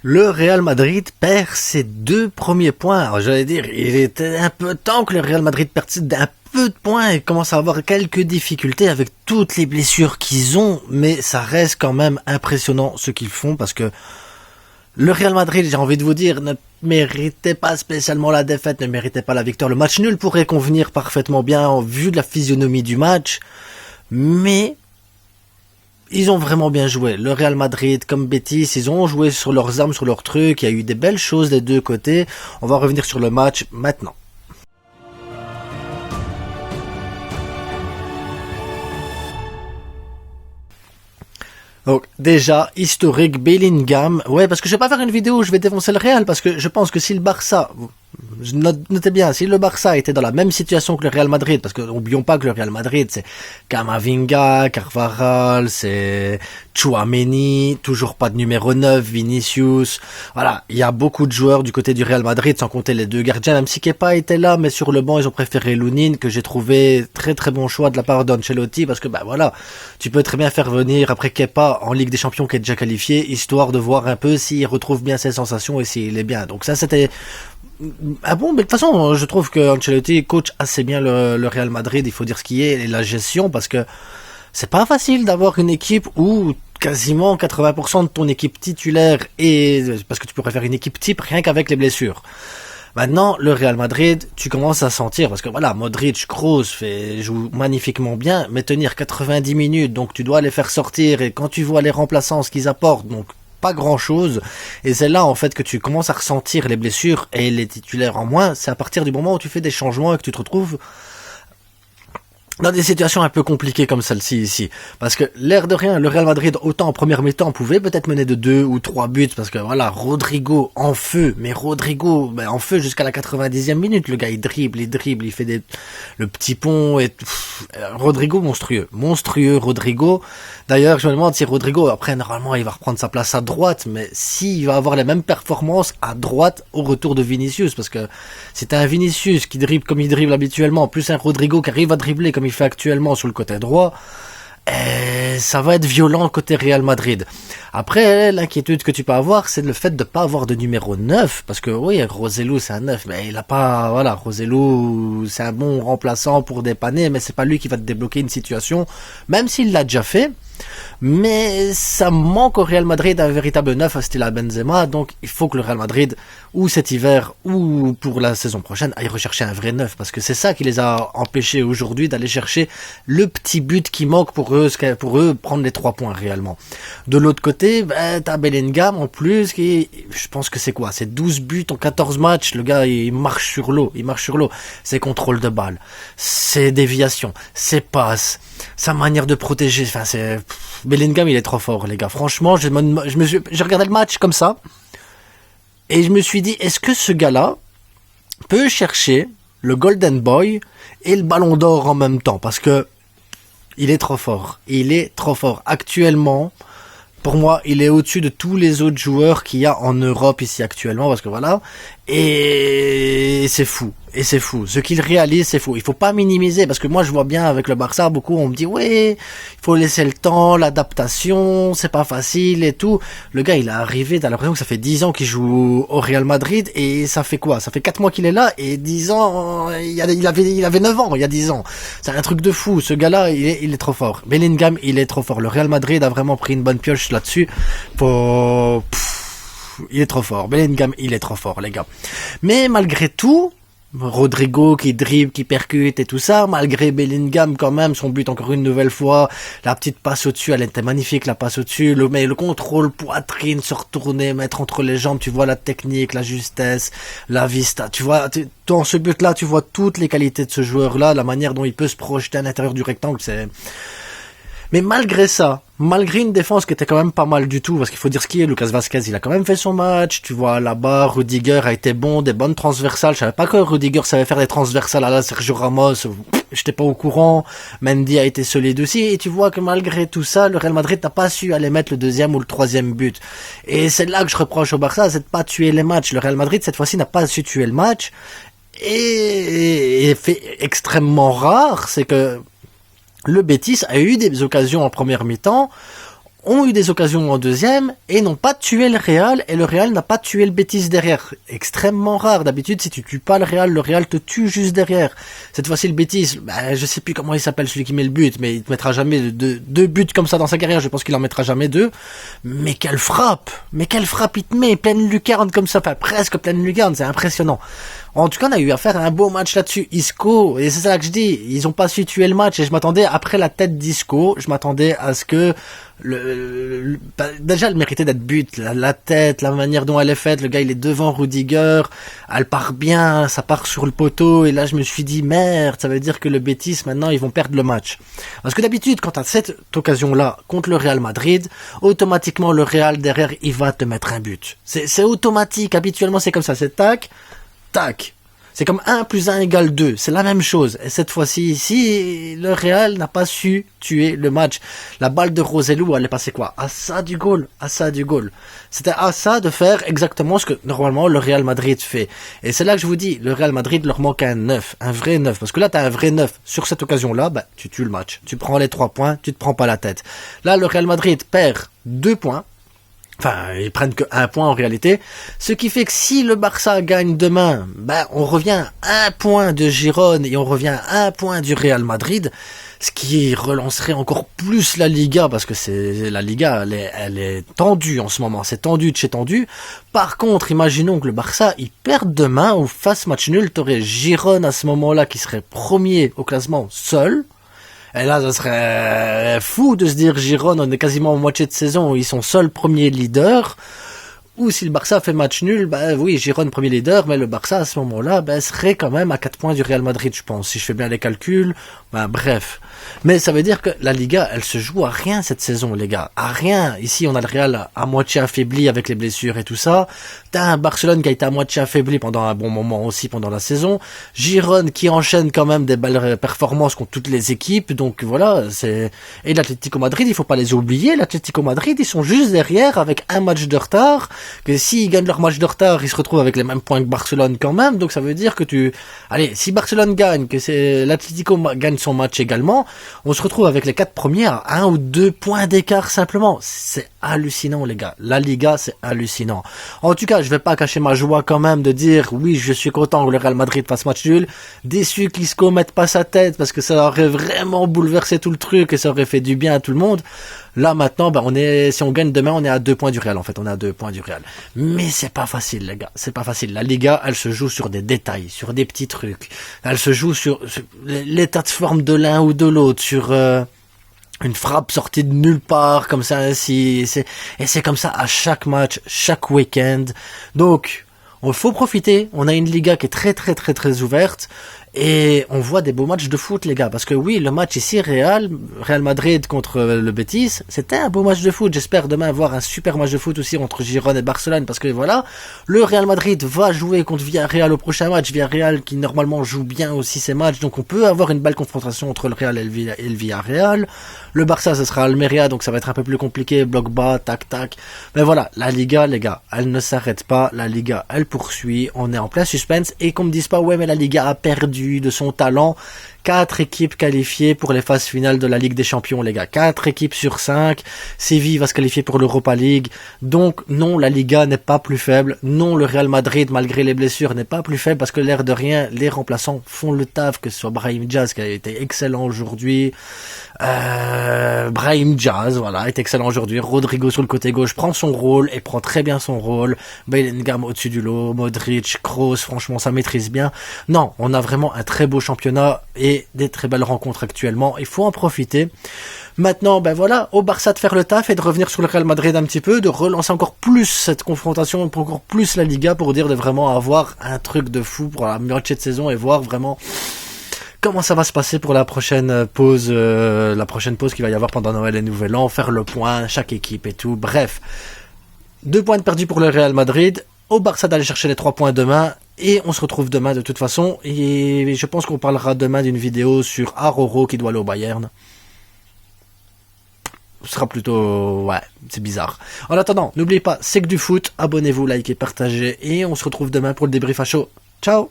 Le Real Madrid perd ses 2 premiers points. Alors, j'allais dire, il était un peu temps que le Real Madrid perde d'un peu de points et commence à avoir quelques difficultés avec toutes les blessures qu'ils ont, mais ça reste quand même impressionnant ce qu'ils font parce que le Real Madrid, j'ai envie de vous dire, ne méritait pas spécialement la défaite, ne méritait pas la victoire. Le match nul pourrait convenir parfaitement bien en vue de la physionomie du match, mais ils ont vraiment bien joué. Le Real Madrid, comme Betis, ils ont joué sur leurs armes, sur leurs trucs. Il y a eu des belles choses des deux côtés. On va revenir sur le match maintenant. Donc, déjà, historique, Bellingham. Ouais, parce que je vais pas faire une vidéo où je vais défoncer le Real, parce que je pense que si le Barça, notez bien, si le Barça était dans la même situation que le Real Madrid, parce que n'oublions pas que le Real Madrid, c'est Camavinga, Carvajal, c'est Tchouaméni, toujours pas de numéro 9, Vinicius. Voilà, il y a beaucoup de joueurs du côté du Real Madrid, sans compter les deux gardiens, même si Kepa était là, mais sur le banc, ils ont préféré Lunin, que j'ai trouvé très très bon choix de la part d'Ancelotti, parce que bah voilà, tu peux très bien faire venir après Kepa en Ligue des Champions qui est déjà qualifié, histoire de voir un peu s'il retrouve bien ses sensations et s'il est bien. Donc ça, c'était bon, mais de toute façon, je trouve que Ancelotti coach assez bien le Real Madrid, il faut dire ce qui est, et la gestion, parce que c'est pas facile d'avoir une équipe où quasiment 80% de ton équipe titulaire est, parce que tu pourrais faire une équipe type rien qu'avec les blessures. Maintenant, le Real Madrid, tu commences à sentir, parce que voilà, Modric, Kroos joue magnifiquement bien, mais tenir 90 minutes, donc tu dois les faire sortir, et quand tu vois les remplaçants, ce qu'ils apportent, donc pas grand chose, et c'est là en fait que tu commences à ressentir les blessures et les titulaires en moins, c'est à partir du moment où tu fais des changements et que tu te retrouves dans des situations un peu compliquées comme celle-ci ici. Parce que l'air de rien, le Real Madrid, autant en première mi-temps, pouvait peut-être mener de 2 ou 3 buts, parce que voilà, Rodrigo en feu, mais Rodrigo en feu jusqu'à la 90e minute, le gars il dribble, il fait le petit pont, et Rodrigo monstrueux Rodrigo. D'ailleurs, je me demande si Rodrigo, après normalement il va reprendre sa place à droite, mais s'il va avoir les mêmes performances à droite au retour de Vinicius, parce que c'est un Vinicius qui dribble comme il dribble habituellement, plus un Rodrigo qui arrive à dribbler comme il fait actuellement sur le côté droit, ça va être violent côté Real Madrid. Après, l'inquiétude que tu peux avoir, c'est le fait de pas avoir de numéro 9, parce que oui, Roselu c'est un 9, mais il a pas, voilà, Roselu c'est un bon remplaçant pour dépanner, mais c'est pas lui qui va te débloquer une situation, même s'il l'a déjà fait. Mais ça manque au Real Madrid un véritable neuf à style Benzema, donc il faut que le Real Madrid, ou cet hiver, ou pour la saison prochaine, aille rechercher un vrai neuf, parce que c'est ça qui les a empêchés aujourd'hui d'aller chercher le petit but qui manque pour eux prendre les 3 points réellement. De l'autre côté, t'as Bellingham en plus, qui, je pense que c'est quoi, c'est 12 buts en 14 matchs, le gars il marche sur l'eau, ses contrôles de balle, ses déviations, ses passes, sa manière de protéger, enfin c'est... Bellingham il est trop fort les gars, franchement j'ai regardé le match comme ça et je me suis dit, est-ce que ce gars-là peut chercher le Golden Boy et le Ballon d'Or en même temps, parce que il est trop fort actuellement. Pour moi, il est au-dessus de tous les autres joueurs qu'il y a en Europe ici actuellement, parce que voilà, et c'est fou. Ce qu'il réalise, c'est fou. Il faut pas minimiser, parce que moi, je vois bien avec le Barça, beaucoup, on me dit, ouais, il faut laisser le temps, l'adaptation, c'est pas facile et tout. Le gars, il est arrivé, t'as l'impression que ça fait 10 ans qu'il joue au Real Madrid, et ça fait quoi? Ça fait 4 mois qu'il est là, et 10 ans, il avait 9 ans, il y a 10 ans. C'est un truc de fou. Ce gars-là, il est trop fort. Bellingham, il est trop fort. Le Real Madrid a vraiment pris une bonne pioche là-dessus. Il est trop fort. Bellingham, il est trop fort, les gars. Mais malgré tout, Rodrigo qui dribble, qui percute et tout ça, malgré Bellingham quand même, son but encore une nouvelle fois, la petite passe au-dessus, elle était magnifique, la passe au-dessus, le contrôle, poitrine, se retourner, mettre entre les jambes, tu vois la technique, la justesse, la vista, tu vois, dans ce but-là, tu vois toutes les qualités de ce joueur-là, la manière dont il peut se projeter à l'intérieur du rectangle, c'est... Mais malgré ça, malgré une défense qui était quand même pas mal du tout, parce qu'il faut dire ce qui est, Lucas Vazquez, il a quand même fait son match, tu vois, là-bas, Rudiger a été bon, des bonnes transversales, je savais pas que Rudiger savait faire des transversales à la Sergio Ramos, j'étais pas au courant, Mendy a été solide aussi, et tu vois que malgré tout ça, le Real Madrid n'a pas su aller mettre le 2e ou le 3e but. Et c'est là que je reproche au Barça, c'est de pas tuer les matchs. Le Real Madrid, cette fois-ci, n'a pas su tuer le match, et fait extrêmement rare, c'est que le Betis a eu des occasions en première mi-temps. ont eu des occasions en deuxième et n'ont pas tué le Real, et le Real n'a pas tué le Betis derrière. Extrêmement rare. D'habitude, si tu tues pas le Real te tue juste derrière. Cette fois-ci, le Betis, je sais plus comment il s'appelle celui qui met le but, mais il te mettra jamais deux buts comme ça dans sa carrière. Je pense qu'il en mettra jamais deux. Mais quelle frappe! Mais quelle frappe il te met! Pleine lucarne comme ça, enfin presque pleine lucarne, c'est impressionnant. En tout cas, on a eu à faire un beau match là-dessus. Isco, et c'est ça que je dis, ils ont pas su tuer le match, et je m'attendais, après la tête d'Isco, je m'attendais à ce que déjà elle méritait d'être but, la tête, la manière dont elle est faite, le gars il est devant Rudiger, elle part bien, ça part sur le poteau, et là je me suis dit merde, ça veut dire que le Betis maintenant ils vont perdre le match. Parce que d'habitude quand t'as cette occasion-là contre le Real Madrid, automatiquement le Real derrière il va te mettre un but. C'est automatique, habituellement c'est comme ça, c'est tac, tac. C'est comme 1 plus 1 égale 2. C'est la même chose. Et cette fois-ci, ici, le Real n'a pas su tuer le match. La balle de Rosellou, elle est passée quoi? À ça du goal. À ça du goal. C'était à ça de faire exactement ce que normalement le Real Madrid fait. Et c'est là que je vous dis, le Real Madrid leur manque un 9. Un vrai 9. Parce que là, t'as un vrai 9. Sur cette occasion-là, tu tues le match. Tu prends les 3 points, tu te prends pas la tête. Là, le Real Madrid perd 2 points. Enfin, ils prennent que 1 point en réalité. Ce qui fait que si le Barça gagne demain, on revient à 1 point de Girone et on revient à 1 point du Real Madrid. Ce qui relancerait encore plus la Liga, parce que la Liga, elle est tendue en ce moment. C'est tendu de chez tendu. Par contre, imaginons que le Barça, il perde demain ou fasse match nul. T'aurais Girone à ce moment-là qui serait premier au classement seul. Et là, ça serait fou de se dire Girone, on est quasiment en moitié de saison, ils sont seuls premiers leaders. Ou si le Barça fait match nul, oui, Girone premier leader, mais le Barça à ce moment-là, serait quand même à 4 points du Real Madrid, je pense. Si je fais bien les calculs, bref. Mais ça veut dire que la Liga, elle se joue à rien cette saison, les gars. À rien. Ici, on a le Real à moitié affaibli avec les blessures et tout ça. T'as un Barcelone qui a été à moitié affaibli pendant un bon moment aussi pendant la saison. Girone qui enchaîne quand même des belles performances contre toutes les équipes. Donc voilà, et l'Atlético Madrid, il faut pas les oublier. L'Atlético Madrid, ils sont juste derrière avec un match de retard. Que s'ils gagnent leur match de retard, ils se retrouvent avec les mêmes points que Barcelone quand même. Donc ça veut dire que si Barcelone gagne, que l'Atlético gagne son match également, on se retrouve avec les 4 premiers à 1 ou 2 points d'écart simplement. C'est hallucinant, les gars. La Liga, c'est hallucinant. En tout cas, je vais pas cacher ma joie quand même de dire oui, je suis content que le Real Madrid fasse match nul. Déçu qu'Isco mette pas sa tête parce que ça aurait vraiment bouleversé tout le truc et ça aurait fait du bien à tout le monde. Là maintenant, si on gagne demain, on est à 2 points du Real. En fait, on est à 2 points du Real. Mais c'est pas facile, les gars. C'est pas facile. La Liga, elle se joue sur des détails, sur des petits trucs. Elle se joue sur l'état de forme de l'un ou de l'autre, sur une frappe sortie de nulle part, comme ça ainsi. Et c'est comme ça à chaque match, chaque week-end. Donc, il faut profiter. On a une Liga qui est très très très très ouverte. Et on voit des beaux matchs de foot, les gars. Parce que oui, le match ici, Real Madrid contre le Betis, c'était un beau match de foot. J'espère demain voir un super match de foot aussi entre Girone et Barcelone. Parce que voilà, le Real Madrid va jouer contre Villarreal au prochain match. Villarreal qui normalement joue bien aussi ses matchs. Donc on peut avoir une belle confrontation entre le Real et le Villarreal. Le Barça, ce sera Almeria, donc ça va être un peu plus compliqué. Bloc bas, tac, tac. Mais voilà, la Liga, les gars, elle ne s'arrête pas. La Liga, elle poursuit. On est en plein suspense. Et qu'on me dise pas, ouais, mais la Liga a perdu de son talent. 4 équipes qualifiées pour les phases finales de la Ligue des Champions, les gars. 4 équipes sur 5. Séville va se qualifier pour l'Europa League. Donc, non, la Liga n'est pas plus faible. Non, le Real Madrid, malgré les blessures, n'est pas plus faible parce que l'air de rien, les remplaçants font le taf, que ce soit Brahim Diaz qui a été excellent aujourd'hui. Brahim Diaz, voilà, est excellent aujourd'hui. Rodrigo sur le côté gauche prend son rôle et prend très bien son rôle. Bellingham au-dessus du lot. Modric, Kroos, franchement, ça maîtrise bien. Non, on a vraiment un très beau championnat et des très belles rencontres actuellement. Il faut en profiter. Maintenant, voilà, au Barça de faire le taf et de revenir sur le Real Madrid un petit peu, de relancer encore plus cette confrontation, pour encore plus la Liga, pour dire de vraiment avoir un truc de fou pour la moitié de saison et voir vraiment comment ça va se passer pour la prochaine pause qu'il va y avoir pendant Noël et Nouvel An, faire le point, chaque équipe et tout. Bref, 2 points de perdus pour le Real Madrid. Au Barça d'aller chercher les 3 points demain. Et on se retrouve demain de toute façon. Et je pense qu'on parlera demain d'une vidéo sur Aroro qui doit aller au Bayern. Ce sera plutôt... ouais, c'est bizarre. En attendant, n'oubliez pas, c'est que du foot. Abonnez-vous, likez, partagez. Et on se retrouve demain pour le débrief à chaud. Ciao!